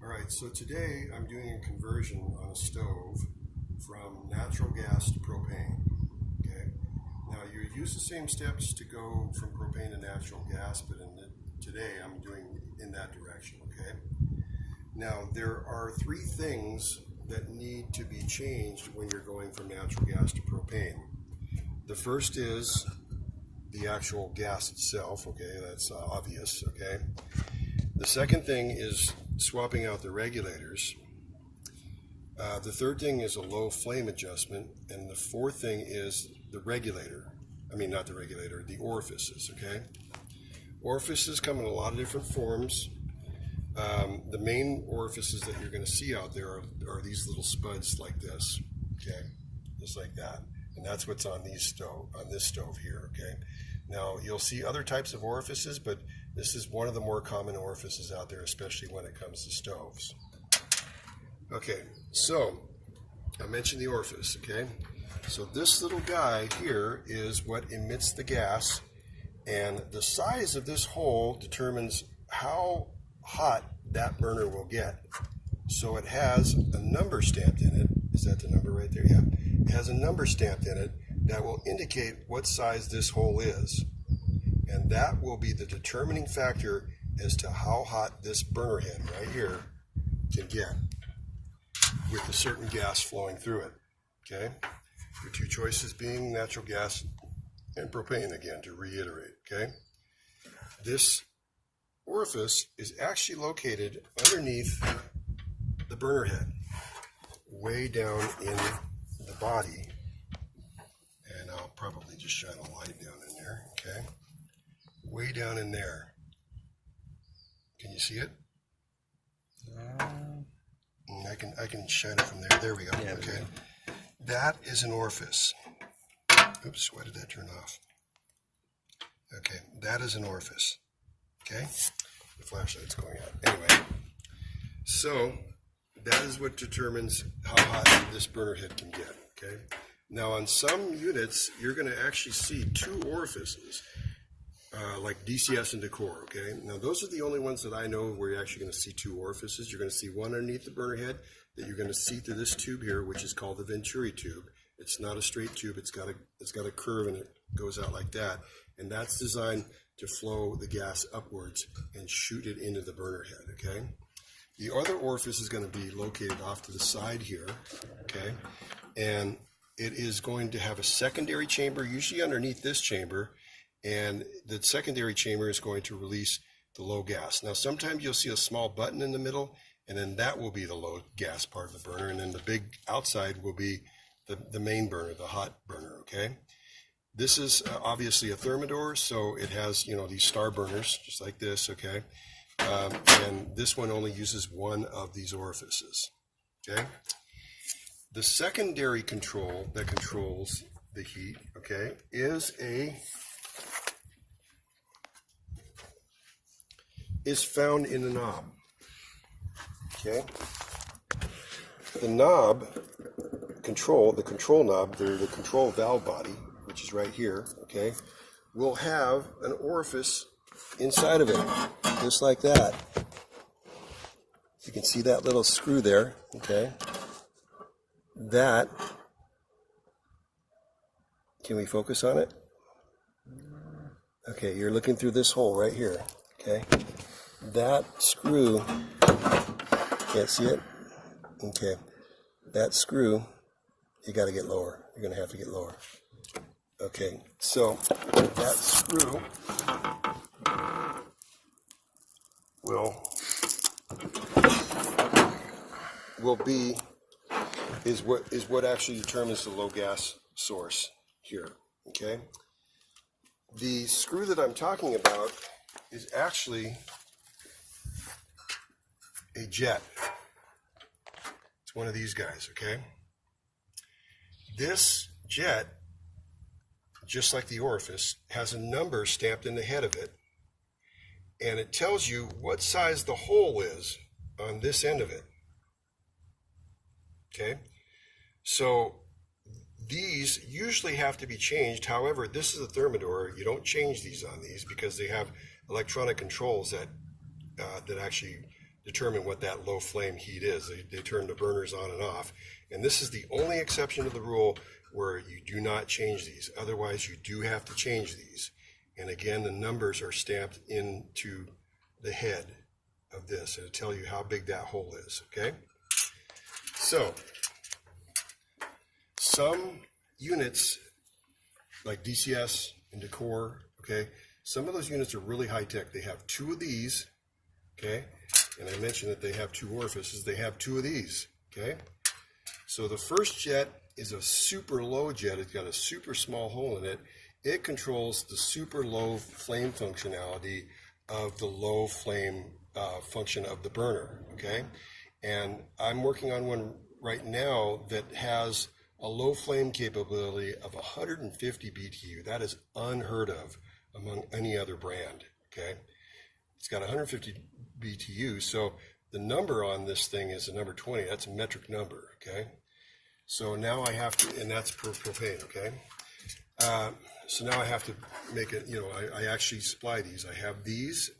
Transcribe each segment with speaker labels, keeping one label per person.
Speaker 1: Alright, so today I'm doing a conversion on a stove from natural gas to propane. Okay, now you use the same steps to go from propane to natural gas, but today I'm doing in that direction. Okay, now there are three things that need to be changed when you're going from natural gas to propane. The first is the actual gas itself. Okay, that's obvious. Okay, the second thing is swapping out the regulators. The third thing is a low flame adjustment, and the fourth thing is the regulator. I mean, not the regulator, the orifices. Okay, orifices come in a lot of different forms. The main orifices that you're going to see out there are these little spuds like this. Okay, just like that, and that's what's on this stove here. Okay, now you'll see other types of orifices, but this is one of the more common orifices out there, especially when it comes to stoves. Okay, so I mentioned the orifice. Okay, so this little guy here is what emits the gas, and the size of this hole determines how hot that burner will get. So it has a number stamped in it. Is that the number right there? Yeah. It has a number stamped in it that will indicate what size this hole is. And that will be the determining factor as to how hot this burner head right here can get with a certain gas flowing through it. Okay? Your two choices being natural gas and propane, again, to reiterate. Okay? This orifice is actually located underneath the burner head, way down in the body. And I'll probably just shine a light down in there. Okay? Way down in there. Can you see it? I can shine it from there. There we go. Yeah, okay. That is an orifice. Oops, why did that turn off? Okay, that is an orifice. Okay? The flashlight's going out. Anyway, so that is what determines how hot this burner head can get. Okay? Now on some units, you're going to actually see two orifices. Like DCS and Decor, okay? Now those are the only ones that I know where you're actually going to see two orifices. You're going to see one underneath the burner head that you're going to see through this tube here, which is called the Venturi tube. It's not a straight tube. It's got a curve, and it goes out like that. And that's designed to flow the gas upwards and shoot it into the burner head, okay? The other orifice is going to be located off to the side here, okay? And it is going to have a secondary chamber, usually underneath this chamber, and the secondary chamber is going to release the low gas. Now sometimes you'll see a small button in the middle, and then that will be the low gas part of the burner, and then the big outside will be the main burner, the hot burner, okay? This is obviously a thermidor, so it has, these star burners, just like this, okay? And this one only uses one of these orifices, okay? The secondary control that controls the heat, okay, is found in the knob. Okay, the knob control, the control knob, the control valve body, which is right here. Okay, will have an orifice inside of it, just like that. You can see that little screw there. Okay, that. Can we focus on it? Okay, you're looking through this hole right here. Okay. That screw, can't see it? Okay, that screw, you got to get lower. You're going to have to get lower. Okay, so that screw is what actually determines the low gas source here. Okay, the screw that I'm talking about is actually a jet. It's one of these guys, okay? This jet, just like the orifice, has a number stamped in the head of it, and it tells you what size the hole is on this end of it. Okay? So these usually have to be changed. However, this is a thermidor. You don't change these on these because they have electronic controls that actually determine what that low flame heat is. They turn the burners on and off. And this is the only exception to the rule where you do not change these. Otherwise, you do have to change these. And again, the numbers are stamped into the head of this. It'll tell you how big that hole is, okay? So, some units, like DCS and Decor, okay, some of those units are really high-tech. They have 2 of these, okay? And I mentioned that they have 2 orifices. They have 2 of these, okay? So the first jet is a super low jet. It's got a super small hole in it. It controls the super low flame functionality of the low flame function of the burner, okay? And I'm working on one right now that has a low flame capability of 150 BTU. That is unheard of among any other brand, okay? It's got 150 BTU, so the number on this thing is the number 20. That's a metric number, okay? So now I have to, and that's per propane, okay? So now I have to make it, I actually supply these. I have these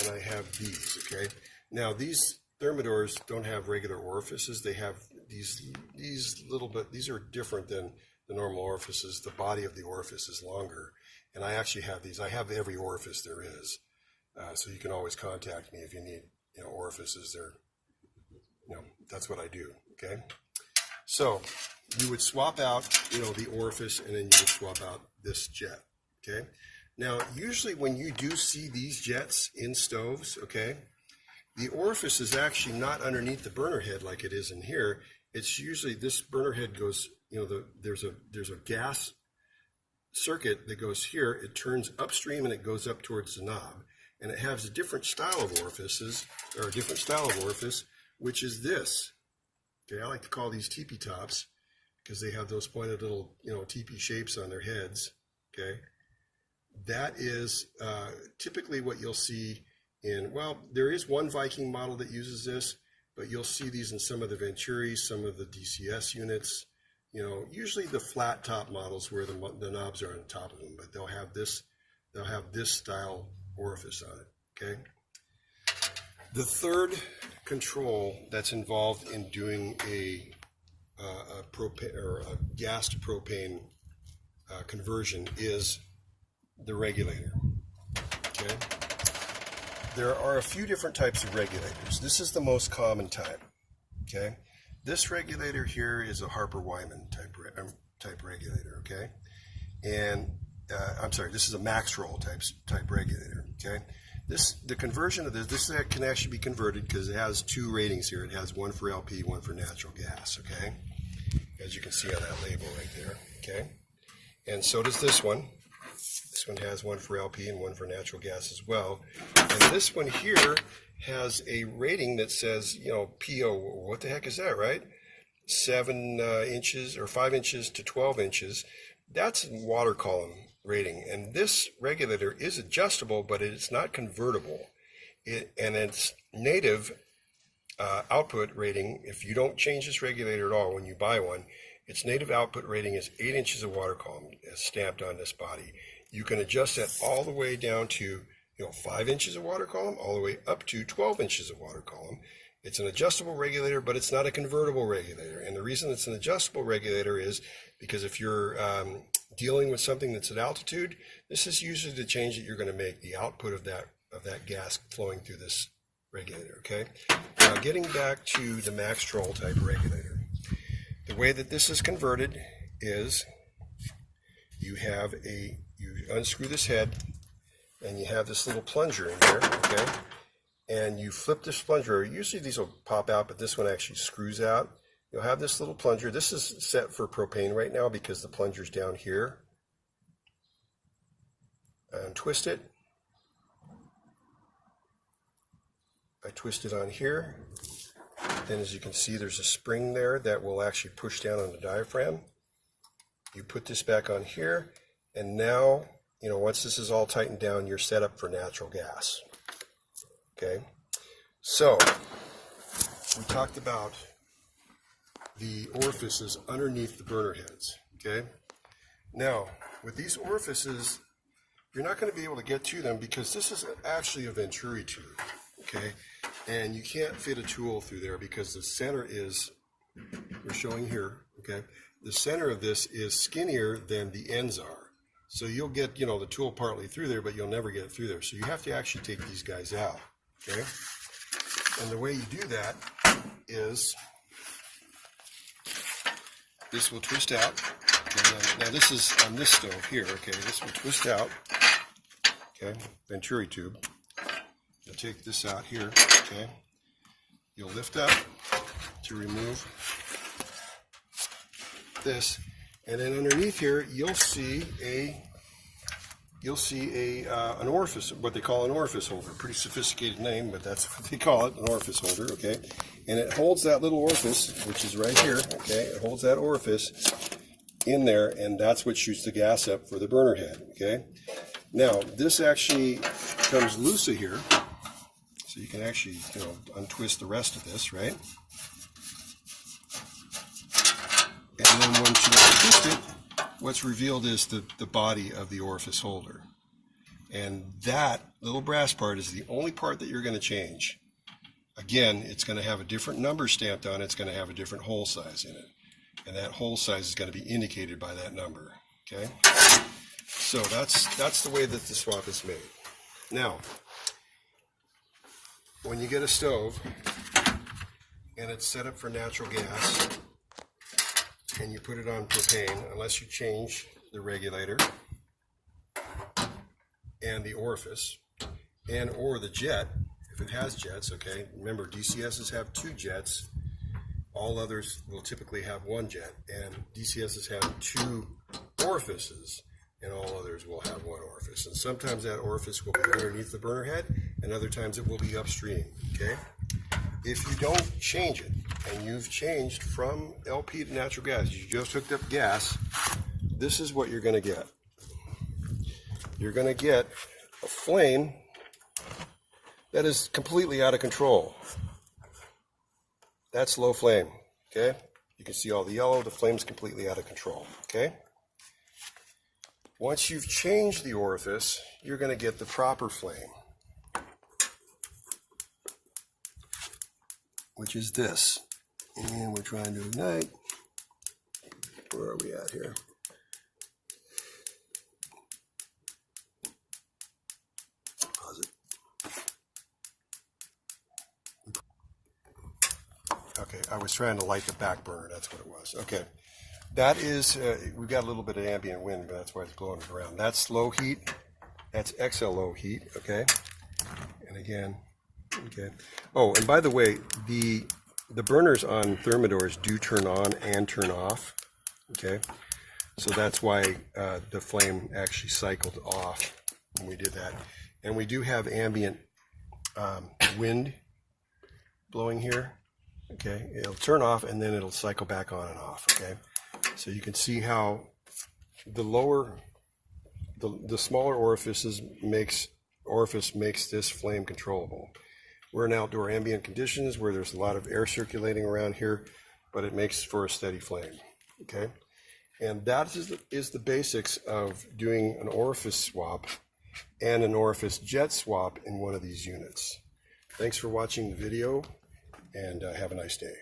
Speaker 1: and I have these, okay? Now these thermidors don't have regular orifices. They have these little bit, these are different than the normal orifices. The body of the orifice is longer. And I actually have these. I have every orifice there is. So you can always contact me if you need, orifices there. That's what I do, okay? So you would swap out, the orifice, and then you would swap out this jet, okay? Now, usually when you do see these jets in stoves, okay, the orifice is actually not underneath the burner head like it is in here. It's usually this burner head goes, there's a gas circuit that goes here. It turns upstream and it goes up towards the knob. And it has a different style of orifices, or a different style of orifice, which is this. Okay, I like to call these teepee tops because they have those pointed little, teepee shapes on their heads. Okay, that is typically what you'll see in, there is one Viking model that uses this, but you'll see these in some of the Venturis, some of the DCS units. Usually the flat top models where the knobs are on top of them, but they'll have this style orifice on it, okay? The third control that's involved in doing a propane or a gas to propane conversion is the regulator, okay? There are a few different types of regulators. This is the most common type, okay? This regulator here is a Harper-Wyman type regulator, okay? And I'm sorry, this is a max roll type regulator, okay? The conversion of this can actually be converted because it has 2 ratings here. It has one for LP, one for natural gas, okay? As you can see on that label right there, okay? And so does this one. This one has one for LP and one for natural gas as well. And this one here has a rating that says, PO, what the heck is that, right? 7 inches or 5 inches to 12 inches. That's water column rating, and this regulator is adjustable, but it's not convertible. And its native output rating, if you don't change this regulator at all when you buy one, its native output rating is 8 inches of water column stamped on this body. You can adjust that all the way down to 5 inches of water column, all the way up to 12 inches of water column. It's an adjustable regulator, but it's not a convertible regulator. And the reason it's an adjustable regulator is because if you're dealing with something that's at altitude, this is usually the change that you're going to make, the output of that gas flowing through this regulator, okay? Now getting back to the max troll type regulator, the way that this is converted is you unscrew this head and you have this little plunger in there, okay? And you flip this plunger. Usually these will pop out, but this one actually screws out. You'll have this little plunger. This is set for propane right now because the plunger's down here. And twist it. I twist it on here. Then as you can see, there's a spring there that will actually push down on the diaphragm. You put this back on here, and now, once this is all tightened down, you're set up for natural gas. Okay, so we talked about the orifices underneath the burner heads, okay? Now, with these orifices, you're not going to be able to get to them because this is actually a Venturi tube, okay? and you can't fit a tool through there because the center is, we're showing here, okay, the center of this is skinnier than the ends are. So you'll get, the tool partly through there, but you'll never get it through there. So you have to actually take these guys out, okay? And the way you do that is this will twist out. Okay, now this is on this stove here, okay, this will twist out, okay, Venturi tube. You'll take this out here, okay, you'll lift up to remove this, and then underneath here you'll see an orifice, what they call an orifice holder. Pretty sophisticated name, but that's what they call it, an orifice holder, okay? And it holds that little orifice, which is right here, okay? It holds that orifice in there, and that's what shoots the gas up for the burner head, okay? Now, this actually comes loose here, so you can actually, untwist the rest of this, right? And then once you untwist it, what's revealed is the body of the orifice holder. And that little brass part is the only part that you're going to change. Again, it's going to have a different number stamped on it. It's going to have a different hole size in it. And that hole size is going to be indicated by that number. Okay? So that's the way that the swap is made. Now, when you get a stove and it's set up for natural gas and you put it on propane, unless you change the regulator and the orifice and or the jet, if it has jets, okay? Remember, DCSs have 2 jets. All others will typically have 1 jet, and DCSs have 2 orifices, and all others will have 1 orifice. And sometimes that orifice will be underneath the burner head, and other times it will be upstream, okay? If you don't change it, and you've changed from LP to natural gas, you just hooked up gas, this is what you're going to get. You're going to get a flame that is completely out of control. That's low flame, okay? You can see all the yellow, the flame's completely out of control, okay? Once you've changed the orifice, you're going to get the proper flame, which is this. And we're trying to ignite. Where are we at here? Pause it. Okay, I was trying to light the back burner. That's what it was. Okay, that is, we've got a little bit of ambient wind, but that's why it's blowing it around. That's low heat. That's XLO heat, okay? And again, okay. Oh, and by the way, the burners on thermidors do turn on and turn off, okay? So that's why the flame actually cycled off when we did that. And we do have ambient wind blowing here, okay? It'll turn off and then it'll cycle back on and off, okay? So you can see how the smaller orifice makes this flame controllable. We're in outdoor ambient conditions where there's a lot of air circulating around here, but it makes for a steady flame, okay? And that is the basics of doing an orifice swap and an orifice jet swap in one of these units. Thanks for watching the video, and have a nice day.